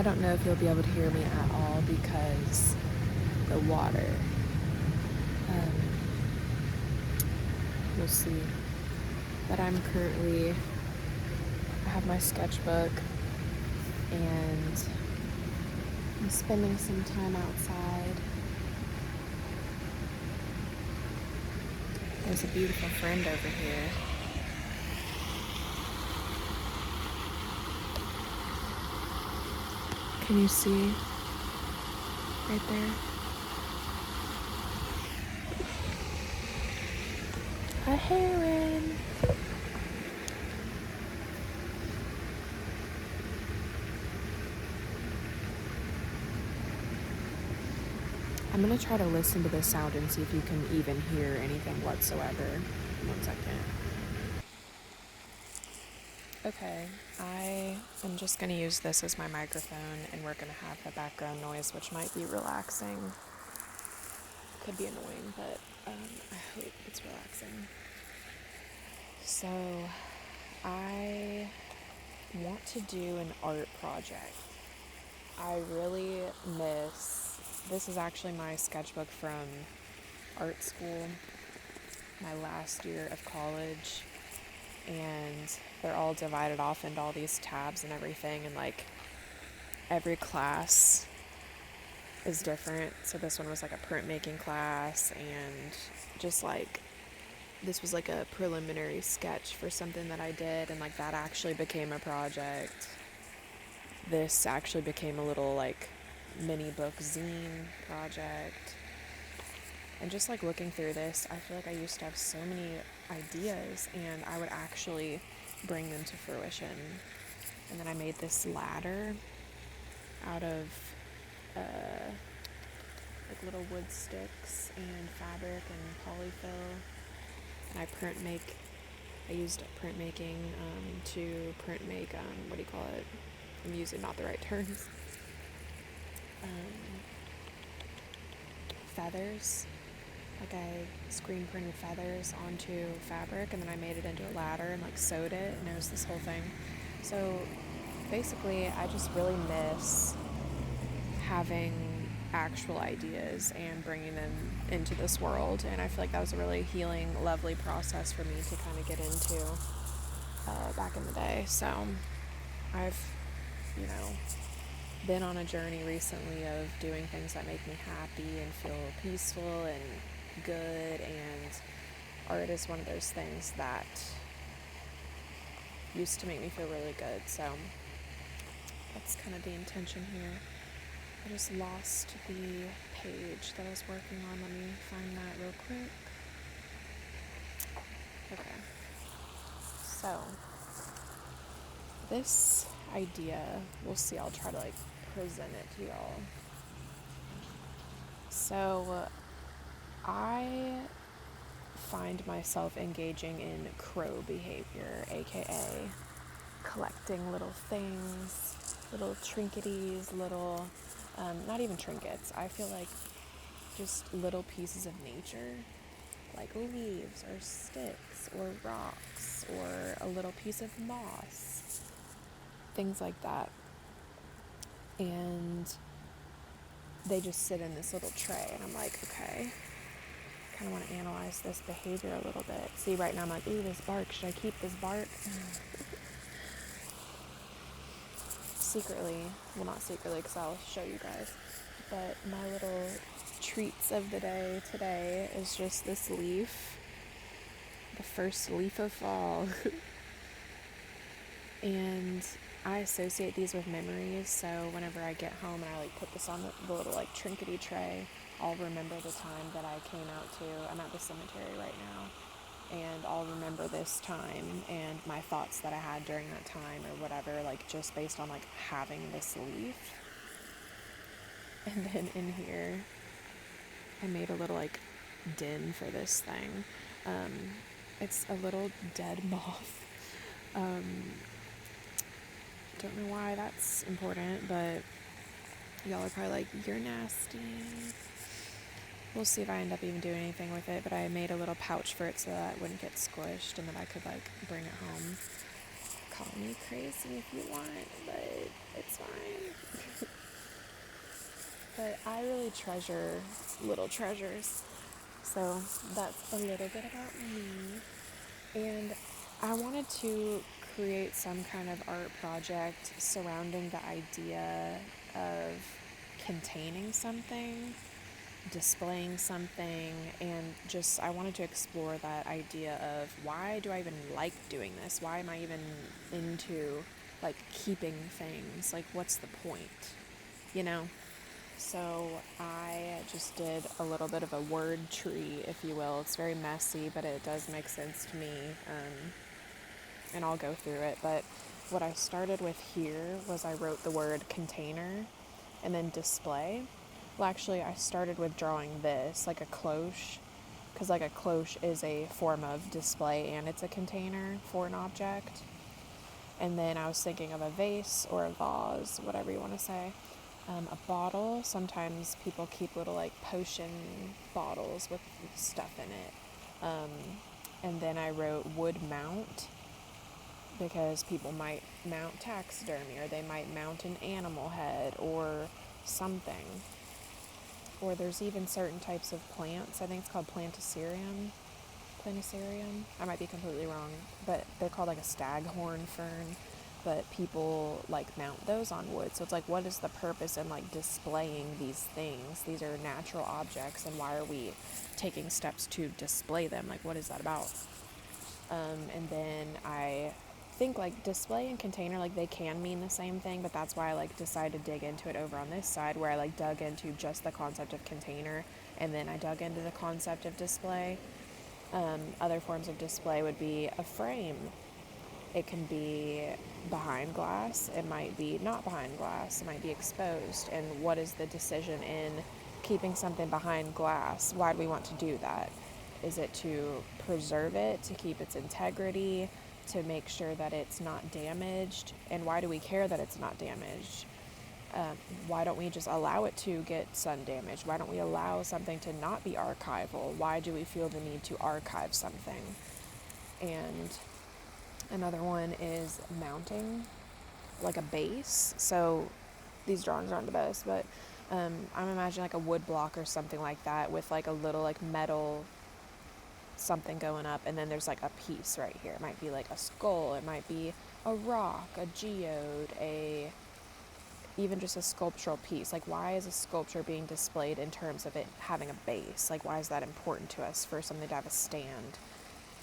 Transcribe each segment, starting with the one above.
I don't know if you'll be able to hear me at all because the water. Um, we'll see. But I have my sketchbook and I'm spending some time outside. There's a beautiful friend over here. Can you see right there? A heron. I'm going to try to listen to this sound and see if you can even hear anything whatsoever. 1 second. Okay, I am just going to use this as my microphone, and we're going to have the background noise, which might be relaxing. Could be annoying, but I hope it's relaxing. So, I want to do an art project. I really miss, this is actually my sketchbook from art school, my last year of college, and they're all divided off into all these tabs and everything, and like every class is different. So this one was like a printmaking class, and just like this was like a preliminary sketch for something that I did, and like that actually became a project. This actually became a little like mini book zine project. And just like looking through this, I feel like I used to have so many ideas and I would actually bring them to fruition. And then I made this ladder out of like little wood sticks and fabric and polyfill. And I used printmaking to print make, what do you call it? I'm using not the right terms. Feathers. Like I screen printed feathers onto fabric, and then I made it into a ladder and like sewed it, and it was this whole thing. So basically I just really miss having actual ideas and bringing them into this world, and I feel like that was a really healing, lovely process for me to kind of get into back in the day. So I've, been on a journey recently of doing things that make me happy and feel peaceful and good, and art is one of those things that used to make me feel really good. So that's kind of the intention here. I just lost the page that I was working on. Let me find that real quick. Okay. So this idea, we'll see, I'll try to like present it to y'all. So I find myself engaging in crow behavior, aka collecting little things, little trinketies, little, not even trinkets, I feel like just little pieces of nature, like leaves or sticks or rocks or a little piece of moss, things like that. And they just sit in this little tray, and I'm like, okay, kind of want to analyze this behavior a little bit. See, right now I'm like, ooh, this bark, should I keep this bark? Secretly, well, not secretly because I'll show you guys, but my little treats of the day today is just this leaf, the first leaf of fall. And I associate these with memories, so whenever I get home and I like put this on the little like trinkety tray, I'll remember the time that I came out to, I'm at the cemetery right now, and I'll remember this time and my thoughts that I had during that time or whatever, like just based on like having this leaf. And then in here, I made a little like den for this thing. It's a little dead moth. Don't know why that's important, but y'all are probably like, you're nasty. We'll see if I end up even doing anything with it, but I made a little pouch for it so that it wouldn't get squished and that I could like bring it home. call me crazy if you want, but it's fine. But I really treasure little treasures. So that's a little bit about me. And I wanted to create some kind of art project surrounding the idea of containing something, displaying something, and just I wanted to explore that idea of why do I even like doing this? Why am I even into like keeping things? Like what's the point? You know? So I just did a little bit of a word tree, if you will. It's very messy, but it does make sense to me, and I'll go through it. But what I started with here was I wrote the word container and then display. Well, actually, I started with drawing this, like a cloche, because like a cloche is a form of display and it's a container for an object. And then I was thinking of a vase or a vase, whatever you want to say. A bottle. Sometimes people keep little like potion bottles with stuff in it. And then I wrote wood mount because people might mount taxidermy or they might mount an animal head or something. Or there's even certain types of plants. I think it's called plantiserium. I might be completely wrong, but they're called like a staghorn fern. But people like mount those on wood. So it's like, what is the purpose in like displaying these things? These are natural objects, and why are we taking steps to display them? Like, what is that about? And then I think like display and container, like they can mean the same thing, but that's why I like decided to dig into it over on this side, where I like dug into just the concept of container, and then I dug into the concept of display. Other forms of display would be a frame. It can be behind glass. It might be not behind glass. It might be exposed. And what is the decision in keeping something behind glass? Why do we want to do that? Is it to preserve it, to keep its integrity, to make sure that it's not damaged? And why do we care that it's not damaged? Why don't we just allow it to get sun damaged? Why don't we allow something to not be archival? Why do we feel the need to archive something? And another one is mounting, like a base. So these drawings aren't the best, but I'm imagining like a wood block or something like that with like a little like metal something going up, and then there's like a piece right here. It might be like a skull, it might be a rock, a geode, even just a sculptural piece. Like, why is a sculpture being displayed in terms of it having a base? Like, why is that important to us for something to have a stand?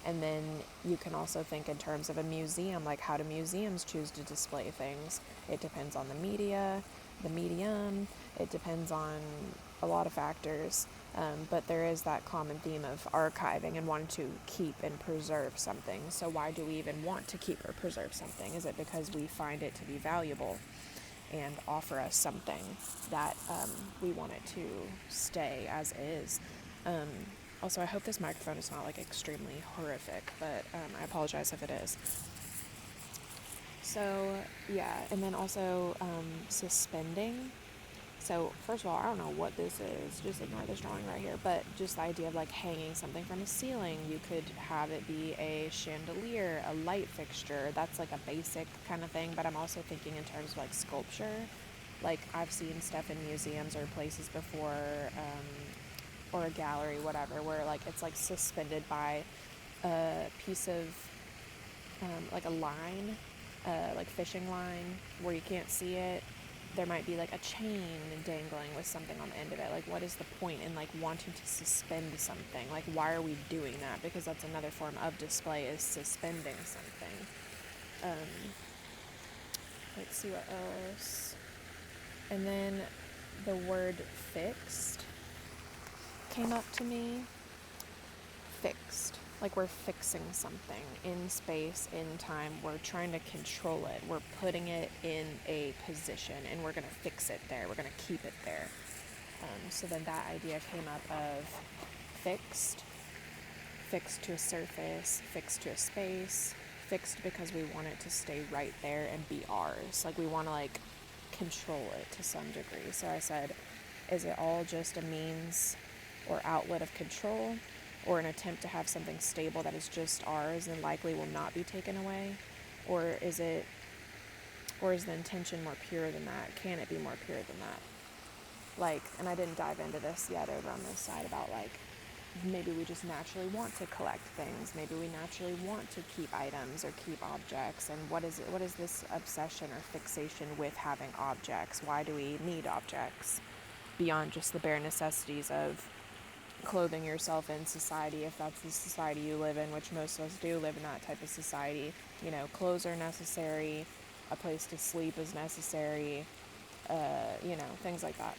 And then you can also think in terms of a museum, like how do museums choose to display things? It depends on the media, the medium, it depends on a lot of factors, but there is that common theme of archiving and wanting to keep and preserve something. So why do we even want to keep or preserve something? Is it because we find it to be valuable and offer us something that we want it to stay as is? Also, I hope this microphone is not like extremely horrific, but I apologize if it is. So yeah, and then also suspending. So first of all, I don't know what this is, just ignore this drawing right here, but just the idea of like hanging something from a ceiling. You could have it be a chandelier, a light fixture. That's like a basic kind of thing, but I'm also thinking in terms of like sculpture. Like I've seen stuff in museums or places before, or a gallery, whatever, where like it's like suspended by a piece of like a line, like fishing line, where you can't see it. There might be like a chain dangling with something on the end of it. Like, what is the point in like wanting to suspend something? Like, why are we doing that? Because that's another form of display, is suspending something. Let's see what else. And then the word fixed came up to me. Fixed. Like we're fixing something in space, in time. We're trying to control it. We're putting it in a position and we're going to fix it there. We're going to keep it there. So then that idea came up of fixed to a surface, fixed to a space, fixed because we want it to stay right there and be ours. Like we want to like control it to some degree. So I said, is it all just a means or outlet of control, or an attempt to have something stable that is just ours and likely will not be taken away? Or is it, or is the intention more pure than that? Can it be more pure than that? Like, and I didn't dive into this yet over on this side about like, maybe we just naturally want to collect things. Maybe we naturally want to keep items or keep objects. And what is it? What is this obsession or fixation with having objects? Why do we need objects beyond just the bare necessities of clothing yourself in society, if that's the society you live in, which most of us do live in that type of society? You know, clothes are necessary, a place to sleep is necessary, you know, things like that.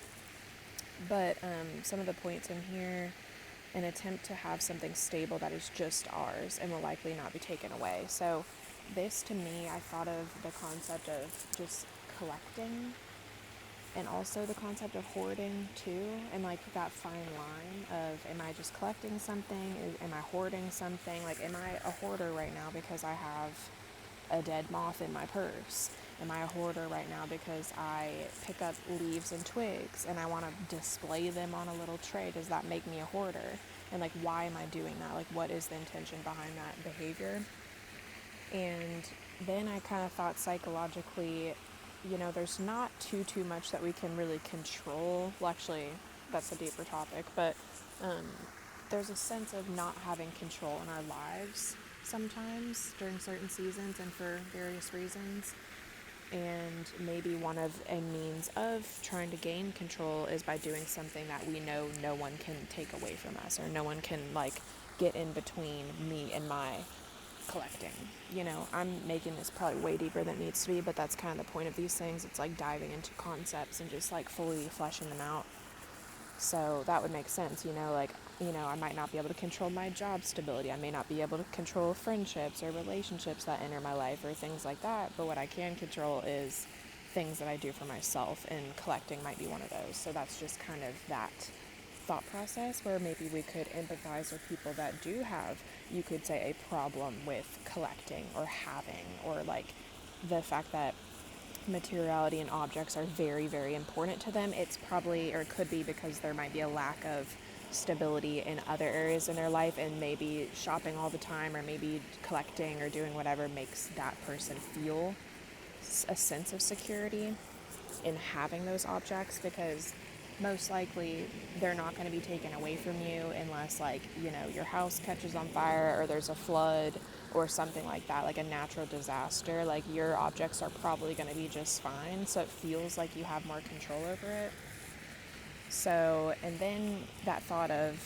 But some of the points in here: an attempt to have something stable that is just ours and will likely not be taken away. So this, to me, I thought of the concept of just collecting, and also the concept of hoarding too, and like that fine line of, am I just collecting something? Am I hoarding something? Like, am I a hoarder right now because I have a dead moth in my purse? Am I a hoarder right now because I pick up leaves and twigs and I want to display them on a little tray? Does that make me a hoarder? And like, why am I doing that? Like, what is the intention behind that behavior? And then I kind of thought psychologically, you know, there's not too much that we can really control. Well, actually, that's a deeper topic, but there's a sense of not having control in our lives sometimes during certain seasons and for various reasons. And maybe one of a means of trying to gain control is by doing something that we know no one can take away from us, or no one can like get in between me and my collecting. You know, I'm making this probably way deeper than it needs to be, but that's kind of the point of these things. It's like diving into concepts and just like fully fleshing them out. So that would make sense, you know, like, you know, I might not be able to control my job stability. I may not be able to control friendships or relationships that enter my life or things like that. But what I can control is things that I do for myself, and collecting might be one of those. So that's just kind of that thought process where maybe we could empathize with people that do have, you could say, a problem with collecting or having, or like the fact that materiality and objects are very, very important to them. It's probably, or it could be, because there might be a lack of stability in other areas in their life, and maybe shopping all the time or maybe collecting or doing whatever makes that person feel a sense of security in having those objects, because most likely they're not going to be taken away from you unless, like, you know, your house catches on fire or there's a flood or something like that, like a natural disaster. Like, your objects are probably going to be just fine, so it feels like you have more control over it. So, and then that thought of,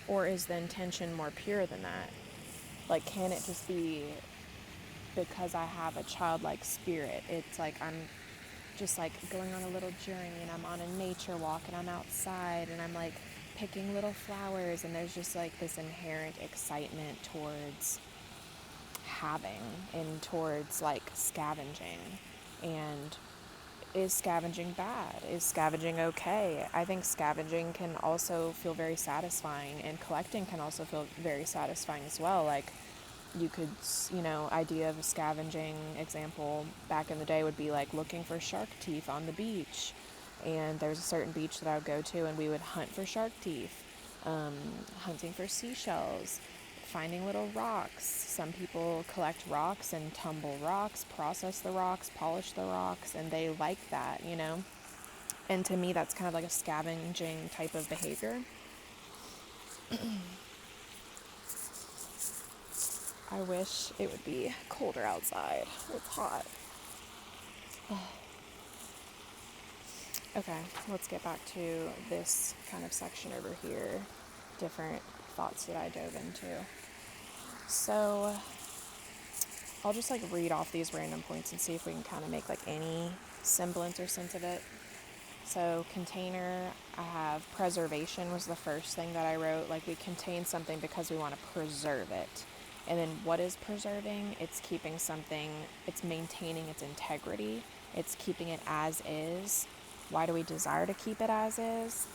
or is the intention more pure than that? Like, can it just be because I have a childlike spirit? It's like I'm just like going on a little journey, and I'm on a nature walk, and I'm outside, and I'm like picking little flowers, and there's just like this inherent excitement towards having and towards like scavenging. And is scavenging bad? Is scavenging okay? I think scavenging can also feel very satisfying, and collecting can also feel very satisfying as well. Like, you could, you know, idea of a scavenging example back in the day would be like looking for shark teeth on the beach. And there's a certain beach that I would go to, and we would hunt for shark teeth, hunting for seashells, finding little rocks. Some people collect rocks and tumble rocks, process the rocks, polish the rocks, and they like that, you know. And to me, that's kind of like a scavenging type of behavior. I wish it would be colder outside. It's hot. Okay, let's get back to this kind of section over here. Different thoughts that I dove into. So I'll just like read off these random points and see if we can kind of make like any semblance or sense of it. So container, I have preservation was the first thing that I wrote. Like, we contain something because we want to preserve it. And then what is preserving? It's keeping something, it's maintaining its integrity. It's keeping it as is. Why do we desire to keep it as is?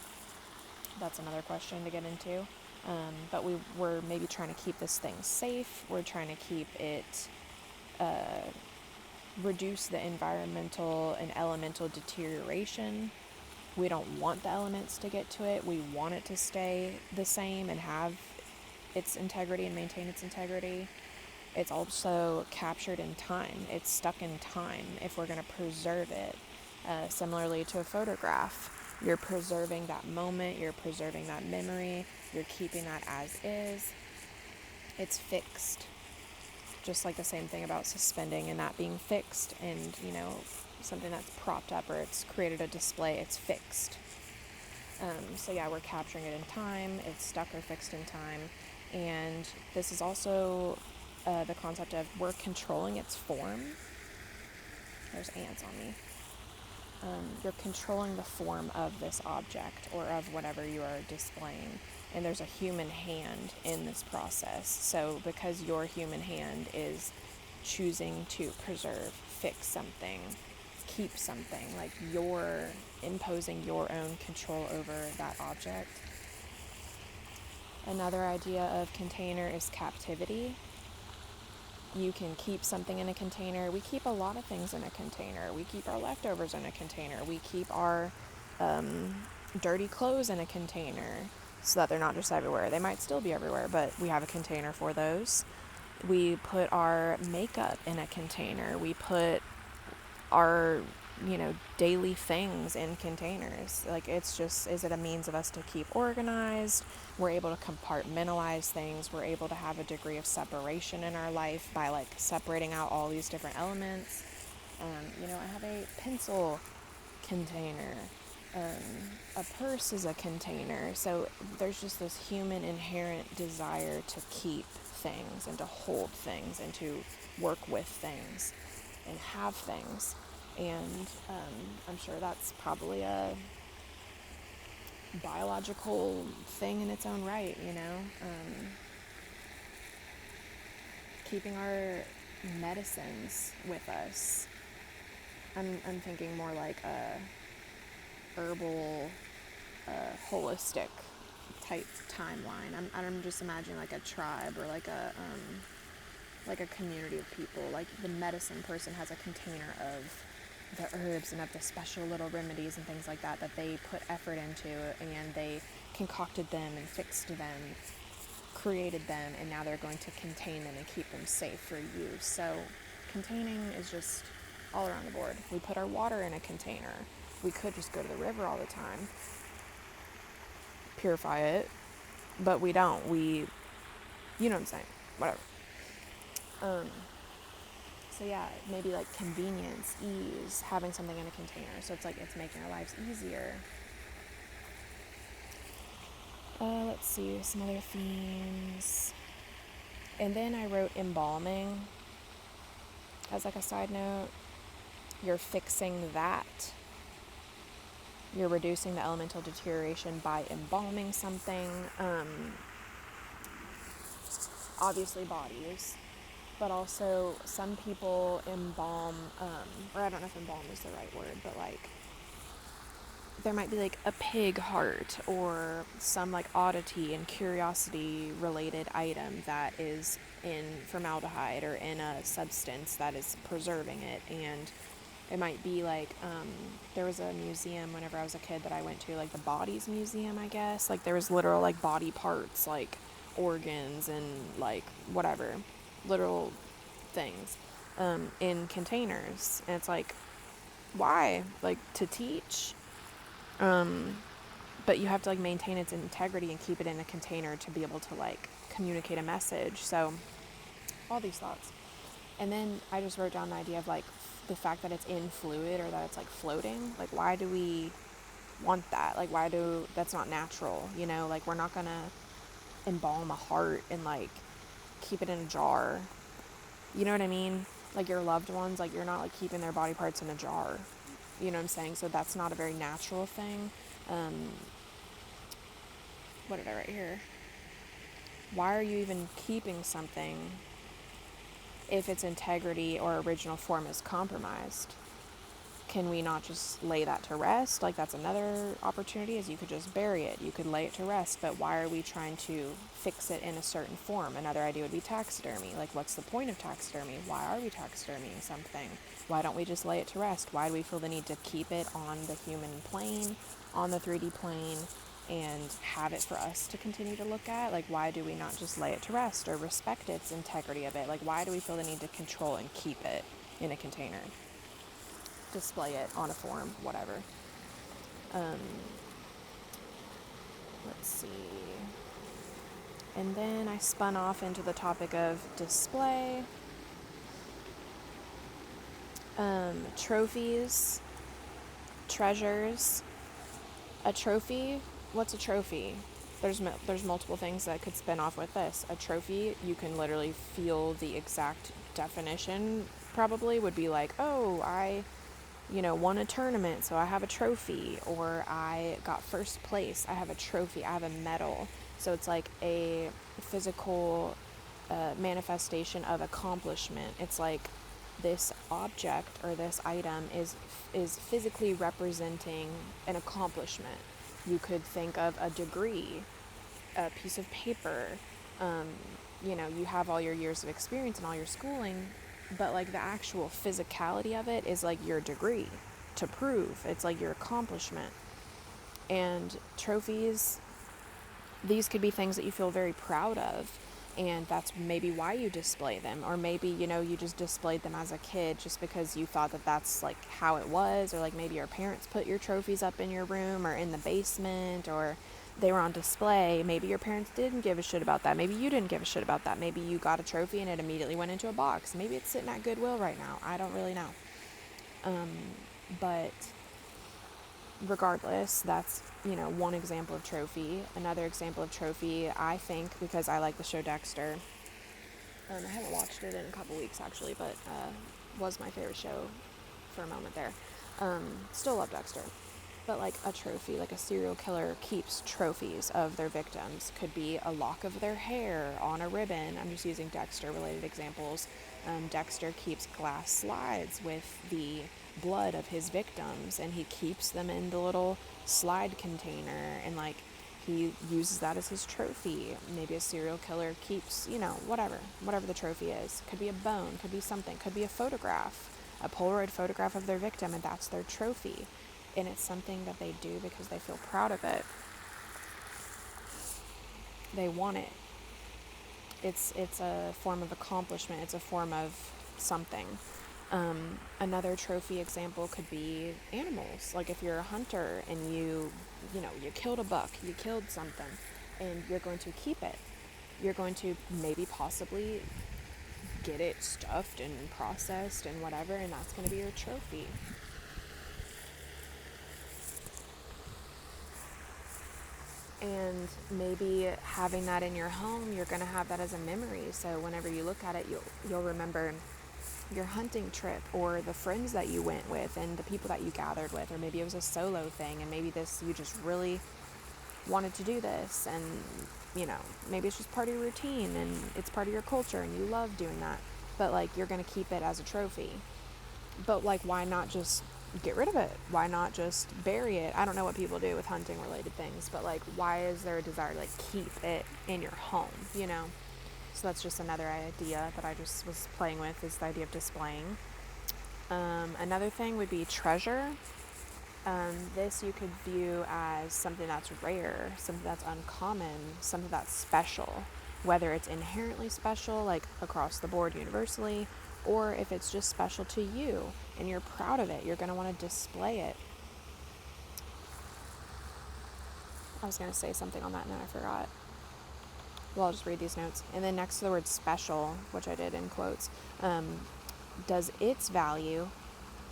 That's another question to get into. But we're maybe trying to keep this thing safe. We're trying to keep it, reduce the environmental and elemental deterioration. We don't want the elements to get to it. We want it to stay the same and have its integrity and maintain its integrity. it's also captured in time. It's stuck in time if we're going to preserve it. Similarly to a photograph, you're preserving that moment, you're preserving that memory, you're keeping that as is. It's fixed. Just like the same thing about suspending and that being fixed, and something that's propped up or it's created a display, it's fixed. So yeah, we're capturing it in time, it's stuck or fixed in time. And this is also the concept of we're controlling its form. There's ants on me. You're controlling the form of this object or of whatever you are displaying. And there's a human hand in this process. So because your human hand is choosing to preserve, fix something, keep something, like you're imposing your own control over that object. Another idea of container is captivity. You can keep something in a container. We keep a lot of things in a container. We keep our leftovers in a container. We keep our dirty clothes in a container so that they're not just everywhere. They might still be everywhere, but we have a container for those. We put our makeup in a container. We put our daily things in containers. Like, it's just, is it a means of us to keep organized? We're able to compartmentalize things. We're able to have a degree of separation in our life by like separating out all these different elements. I have a pencil container. A purse is a container. So there's just this human inherent desire to keep things and to hold things and to work with things and have things. And I'm sure that's probably a biological thing in its own right, keeping our medicines with us. I'm thinking more like a herbal, holistic type timeline. I'm just imagining like a tribe or like a community of people. Like the medicine person has a container of the herbs and of the special little remedies and things like that they put effort into, and they concocted them and fixed them, created them, and now they're going to contain them and keep them safe for use. So containing is just all around the board. We put our water in a container. We could just go to the river all the time, purify it, but we don't. You know what I'm saying? Whatever. So yeah, maybe like convenience, ease, having something in a container. So it's like it's making our lives easier. Let's see, some other themes. And then I wrote embalming as like a side note. You're fixing that. You're reducing the elemental deterioration by embalming something. Obviously bodies. But also some people embalm, or I don't know if embalm is the right word, but like there might be like a pig heart or some like oddity and curiosity related item that is in formaldehyde or in a substance that is preserving it. And it might be like, there was a museum whenever I was a kid that I went to, like the Bodies Museum, I guess. Like there was literal like body parts, like organs and like whatever. Literal things in containers, and it's like, why? Like to teach, but you have to like maintain its integrity and keep it in a container to be able to like communicate a message. So all these thoughts. And then I just wrote down the idea of like the fact that it's in fluid or that it's like floating. Like, why do we want that? Like, that's not natural, like we're not gonna embalm a heart and like keep it in a jar. You know what I mean? Like your loved ones, like you're not like keeping their body parts in a jar. You know what I'm saying? So that's not a very natural thing. What did I write here? Why are you even keeping something if its integrity or original form is compromised? Can we not just lay that to rest? Like that's another opportunity, is you could just bury it. You could lay it to rest, but why are we trying to fix it in a certain form? Another idea would be taxidermy. Like what's the point of taxidermy? Why are we taxidermying something? Why don't we just lay it to rest? Why do we feel the need to keep it on the human plane, on the 3D plane, and have it for us to continue to look at? Like, why do we not just lay it to rest or respect its integrity of it? Like, why do we feel the need to control and keep it in a container, display it on a form, whatever? Let's see. And then I spun off into the topic of display. Trophies, treasures. A trophy, what's a trophy? There's multiple things that could spin off with this. A trophy, you can literally feel the exact definition probably would be like, oh, I won a tournament, so I have a trophy, or I got first place, I have a trophy, I have a medal. So it's like a physical manifestation of accomplishment. It's like this object or this item is physically representing an accomplishment. You could think of a degree, a piece of paper. You have all your years of experience and all your schooling, but like the actual physicality of it is like your degree to prove. It's like your accomplishment. And trophies, these could be things that you feel very proud of, and that's maybe why you display them. Or maybe you just displayed them as a kid just because you thought that that's like how it was, or like maybe your parents put your trophies up in your room or in the basement, or they were on display. Maybe your parents didn't give a shit about that. Maybe you didn't give a shit about that. Maybe you got a trophy and it immediately went into a box. Maybe it's sitting at Goodwill right now. I don't really know. But regardless, that's one example of trophy. Another example of trophy, I think, because I like the show Dexter. I haven't watched it in a couple weeks actually, but was my favorite show for a moment there. Still love Dexter. But like a trophy, like a serial killer keeps trophies of their victims. Could be a lock of their hair on a ribbon. I'm just using Dexter related examples. Dexter keeps glass slides with the blood of his victims, and he keeps them in the little slide container, and like he uses that as his trophy. Maybe a serial killer keeps, whatever the trophy is. Could be a bone, could be something, could be a photograph, a Polaroid photograph of their victim, and that's their trophy. And it's something that they do because they feel proud of it. They want it. It's a form of accomplishment. It's a form of something. Another trophy example could be animals. Like if you're a hunter and you killed a buck, you killed something, and you're going to keep it. You're going to maybe possibly get it stuffed and processed and whatever, and that's going to be your trophy. And maybe having that in your home, you're going to have that as a memory. So whenever you look at it, you'll remember your hunting trip, or the friends that you went with, and the people that you gathered with. Or maybe it was a solo thing, and maybe you just really wanted to do this, and maybe it's just part of your routine and it's part of your culture and you love doing that, but like you're going to keep it as a trophy. But like, why not just get rid of it? Why not just bury it? I don't know what people do with hunting related things, but like, why is there a desire to like keep it in your home, So that's just another idea that I just was playing with, is the idea of displaying. Another thing would be treasure. This you could view as something that's rare, something that's uncommon, something that's special, whether it's inherently special, like across the board universally, or if it's just special to you and you're proud of it, you're going to want to display it. I was going to say something on that and then I forgot. Well, I'll just read these notes. And then next to the word special, which I did in quotes, does its value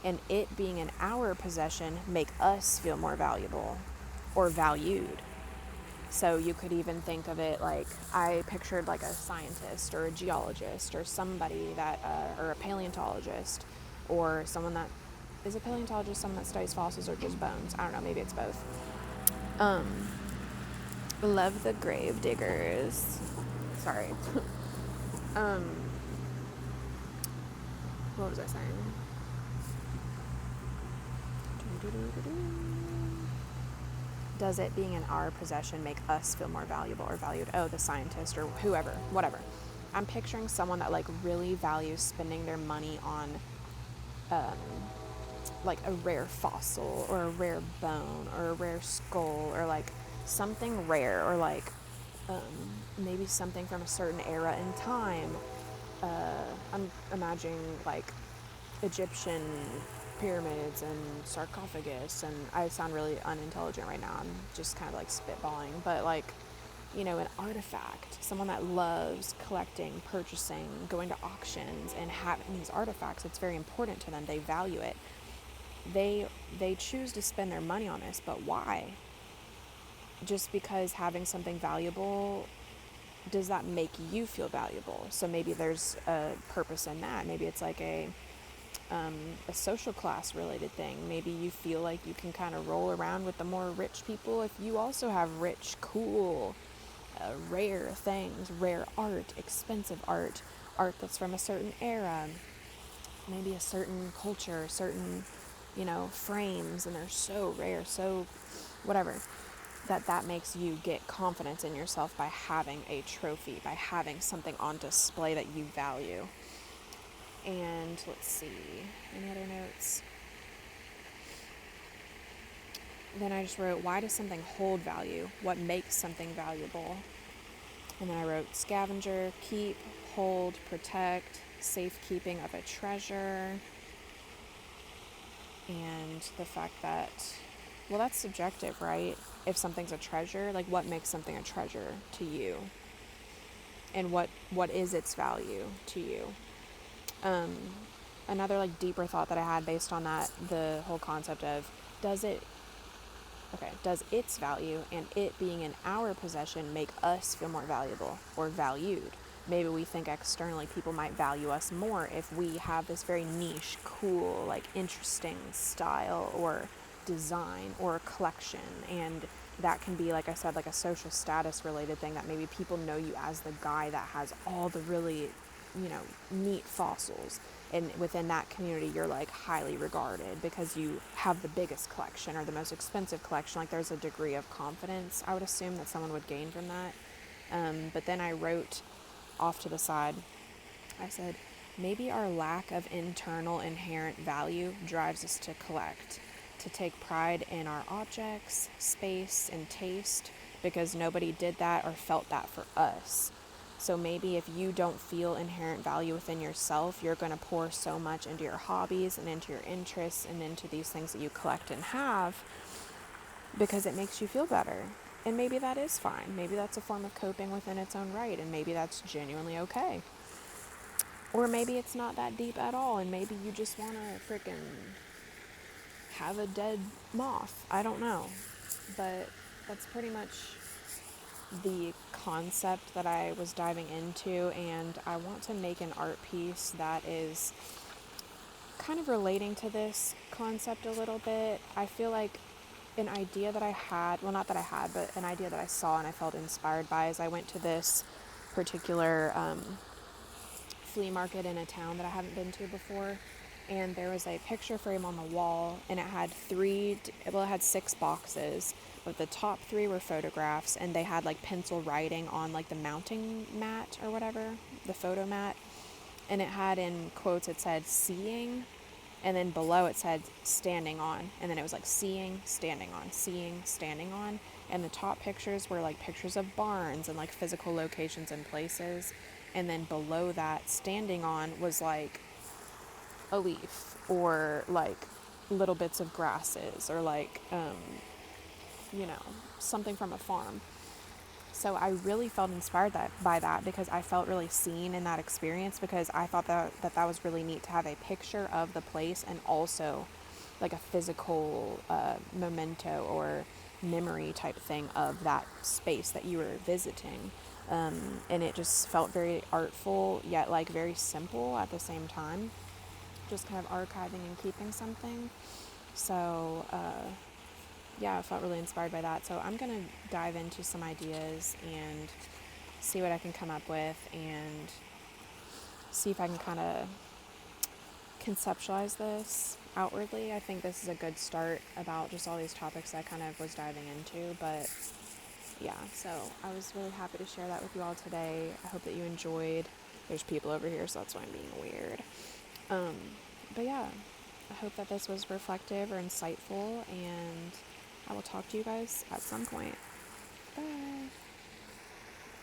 and it being in our possession make us feel more valuable or valued? So you could even think of it like, I pictured like a scientist or a geologist or somebody that, or a paleontologist, or someone that is a paleontologist, someone that studies fossils or just bones. I don't know, maybe it's both. Love the grave diggers. Sorry. What was I saying? Does it being in our possession make us feel more valuable or valued? Oh, the scientist or whoever, whatever. I'm picturing someone that like really values spending their money on like a rare fossil or a rare bone or a rare skull, or like something rare, or like maybe something from a certain era in time. I'm imagining like Egyptian pyramids and sarcophagus, and I sound really unintelligent right now. I'm just kind of like spitballing, but like, an artifact, someone that loves collecting, purchasing, going to auctions and having these artifacts, it's very important to them. They value it. They choose to spend their money on this, but why? Just because having something valuable, does that make you feel valuable? So maybe there's a purpose in that. Maybe it's like a social class related thing. Maybe you feel like you can kind of roll around with the more rich people if you also have rich, cool, rare things, rare art, expensive art that's from a certain era, maybe a certain culture, certain, frames, and they're so rare, so whatever. That makes you get confidence in yourself by having a trophy, by having something on display that you value. And let's see, any other notes? Then I just wrote, why does something hold value? What makes something valuable? And then I wrote scavenger, keep, hold, protect, safekeeping of a treasure. And the fact that, well, that's subjective, right? If something's a treasure, like what makes something a treasure to you? And what is its value to you? Another like deeper thought that I had based on that, the whole concept of does its value and it being in our possession make us feel more valuable or valued? Maybe we think externally people might value us more if we have this very niche, cool, like interesting style or design or collection. And that can be, like I said, like a social status related thing, that maybe people know you as the guy that has all the really, neat fossils. And within that community, you're like highly regarded because you have the biggest collection or the most expensive collection. Like there's a degree of confidence, I would assume, that someone would gain from that. But then I wrote off to the side, I said, maybe our lack of internal inherent value drives us to collect, to take pride in our objects, space, and taste, because nobody did that or felt that for us. So maybe if you don't feel inherent value within yourself, you're going to pour so much into your hobbies and into your interests and into these things that you collect and have because it makes you feel better. And maybe that is fine. Maybe that's a form of coping within its own right, and maybe that's genuinely okay. Or maybe it's not that deep at all, and maybe you just want to freaking have a dead moth. I don't know. But that's pretty much the concept that I was diving into, and I want to make an art piece that is kind of relating to this concept a little bit. I feel like an idea that I had, well, not that I had, but an idea that I saw and I felt inspired by, is I went to this particular flea market in a town that I haven't been to before, and there was a picture frame on the wall, and it had it had 6 boxes, but the top 3 were photographs, and they had like pencil writing on like the mounting mat or whatever, the photo mat, and it had, in quotes, it said seeing, and then below it said standing on, and then it was like seeing, standing on, and the top pictures were like pictures of barns and like physical locations and places, and then below that, standing on, was like a leaf or like little bits of grasses or like something from a farm. So I really felt inspired by that because I felt really seen in that experience, because I thought that was really neat to have a picture of the place and also like a physical memento or memory type thing of that space that you were visiting. And it just felt very artful, yet like very simple at the same time, just kind of archiving and keeping something. So I felt really inspired by that. So I'm going to dive into some ideas and see what I can come up with and see if I can kind of conceptualize this outwardly. I think this is a good start about just all these topics I kind of was diving into. But yeah, so I was really happy to share that with you all today. I hope that you enjoyed. There's people over here, so that's why I'm being weird. But yeah, I hope that this was reflective or insightful, and I will talk to you guys at some point. Bye.